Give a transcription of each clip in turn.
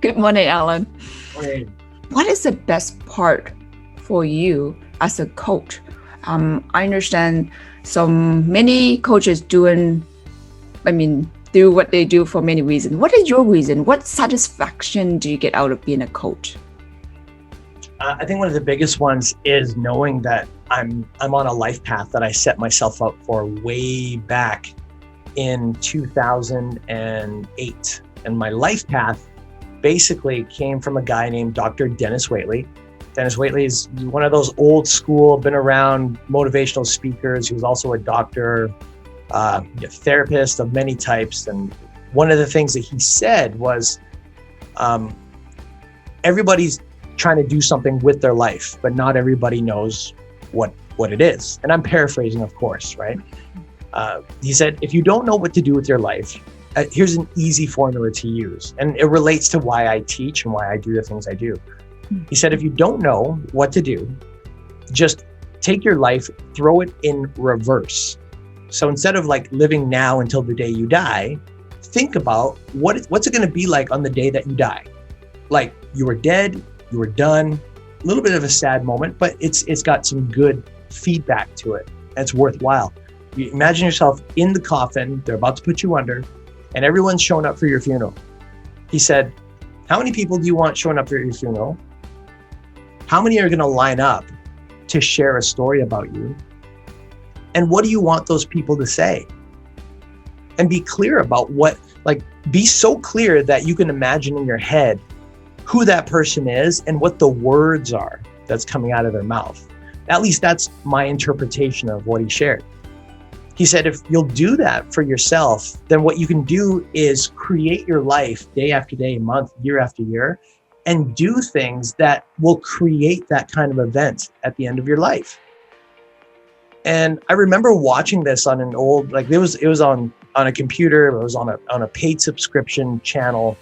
Good morning, Alan. Right. What is the best part for you as a coach? I understand so many coaches do what they do for many reasons. What is your reason? What satisfaction do you get out of being a coach? I think one of the biggest ones is knowing that I'm on a life path that I set myself up for way back in 2008. And my life path basically came from a guy named Dr. Dennis Waitley. Dennis Waitley is one of those old school, been around motivational speakers. He was also a doctor, a therapist of many types. And one of the things that he said was, everybody's trying to do something with their life, but not everybody knows what it is. And I'm paraphrasing, of course, right? He said, if you don't know what to do with your life, here's an easy formula to use. And it relates to why I teach and why I do the things I do. He said, if you don't know what to do, just take your life, throw it in reverse. So instead of like living now until the day you die, think about what's it going to be like on the day that you die? Like you were dead, you were done, a little bit of a sad moment, but it's got some good feedback to it. It's worthwhile. You imagine yourself in the coffin, they're about to put you under, and everyone's showing up for your funeral. He said, how many people do you want showing up for your funeral? How many are going to line up to share a story about you? And what do you want those people to say? And be clear about be so clear that you can imagine in your head who that person is and what the words are that's coming out of their mouth. At least that's my interpretation of what he shared. He said, if you'll do that for yourself, then what you can do is create your life day after day, month, year after year, and do things that will create that kind of event at the end of your life. And I remember watching this on an old, it was on a computer, it was on a paid subscription channel.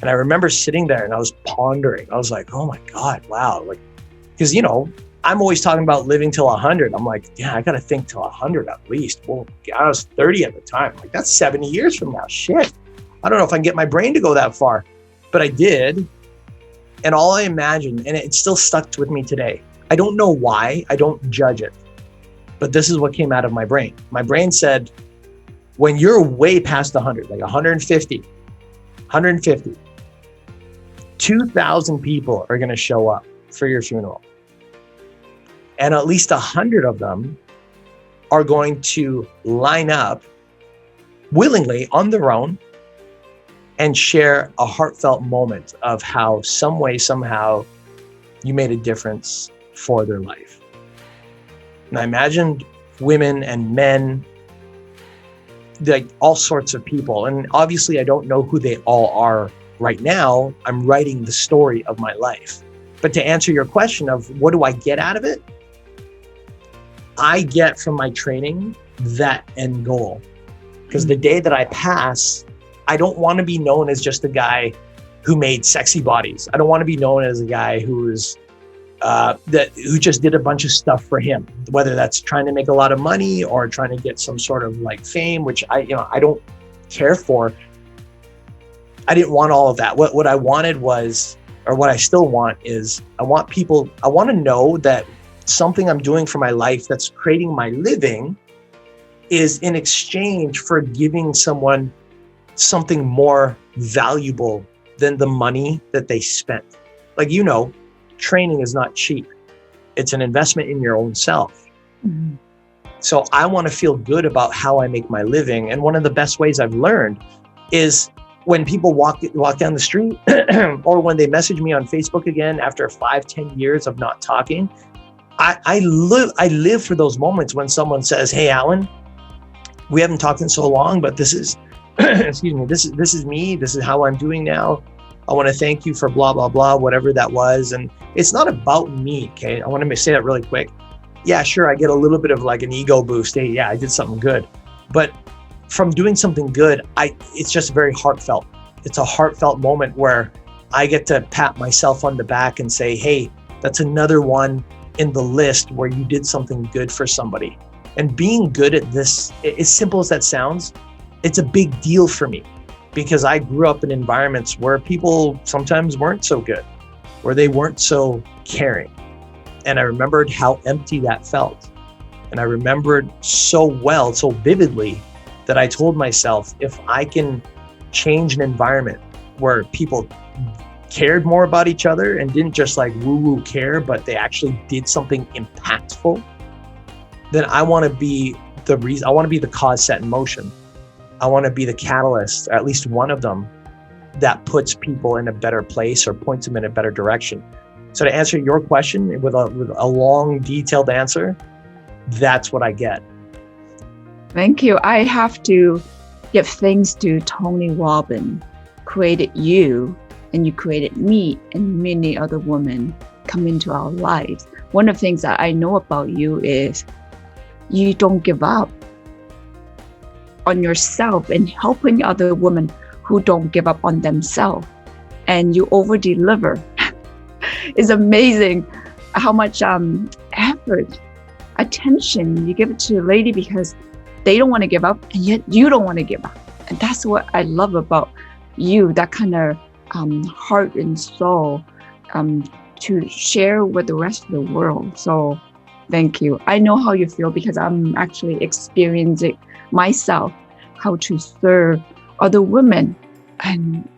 And I remember sitting there and I was pondering. I was like, oh my God, wow. Because, I'm always talking about living till 100. I'm like, yeah, I got to think till 100 at least. Well, I was 30 at the time. Like, that's 70 years from now. Shit. I don't know if I can get my brain to go that far. But I did. And all I imagined, and it still stuck with me today. I don't know why. I don't judge it. But this is what came out of my brain. My brain said, when you're way past 100, like 150, 2,000 people are going to show up for your funeral. And at least 100 of them are going to line up willingly on their own and share a heartfelt moment of how some way, somehow you made a difference for their life. And I imagined women and men, like all sorts of people. And obviously I don't know who they all are right now. I'm writing the story of my life. But to answer your question of what do I get out of it? I get from my training that end goal. Because the day that I pass, I don't want to be known as just a guy who made sexy bodies. I don't want to be known as a guy who just did a bunch of stuff for him, whether that's trying to make a lot of money or trying to get some sort of fame, which I don't care for. I didn't want all of that. What I wanted was, or what I still want is, I want to know that something I'm doing for my life that's creating my living is in exchange for giving someone something more valuable than the money that they spent. Training is not cheap. It's an investment in your own self. Mm-hmm. So I want to feel good about how I make my living. And one of the best ways I've learned is when people walk down the street or when they message me on Facebook again after 5-10 years of not talking. I live for those moments when someone says, hey, Alan, we haven't talked in so long, but this is, excuse me, this is me. This is how I'm doing now. I want to thank you for blah, blah, blah, whatever that was. And it's not about me, okay? I want to say that really quick. Yeah, sure, I get a little bit of an ego boost. Hey, yeah, I did something good. But from doing something good, it's just very heartfelt. It's a heartfelt moment where I get to pat myself on the back and say, hey, that's another one in the list where you did something good for somebody. And being good at this, as simple as that sounds, it's a big deal for me. because I grew up in environments where people sometimes weren't so good, where they weren't so caring. And I remembered how empty that felt. And I remembered so well, so vividly, that I told myself, if I can change an environment where people cared more about each other and didn't just like woo-woo care, but they actually did something impactful, then I want to be the reason, I want to be the cause set in motion. I want to be the catalyst, or at least one of them, that puts people in a better place or points them in a better direction. So to answer your question with a long, detailed answer, that's what I get. Thank you. I have to give thanks to Tony Robbins, created you, and you created me, and many other women come into our lives. One of the things that I know about you is you don't give up on yourself and helping other women who don't give up on themselves, and you over deliver. It's amazing how much effort, attention you give it to a lady because they don't want to give up, and yet you don't want to give up. And that's what I love about you, that kind of heart and soul to share with the rest of the world. So thank you. I know how you feel because I'm actually experiencing myself how to serve other women, and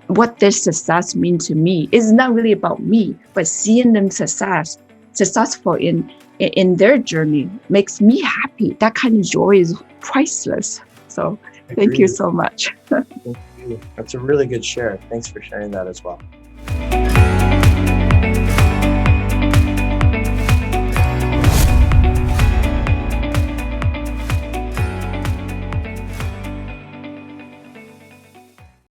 what this success means to me is not really about me, but seeing them successful in their journey makes me happy. That kind of joy is priceless. So thank you so much. Thank you. That's a really good share. Thanks for sharing that as well.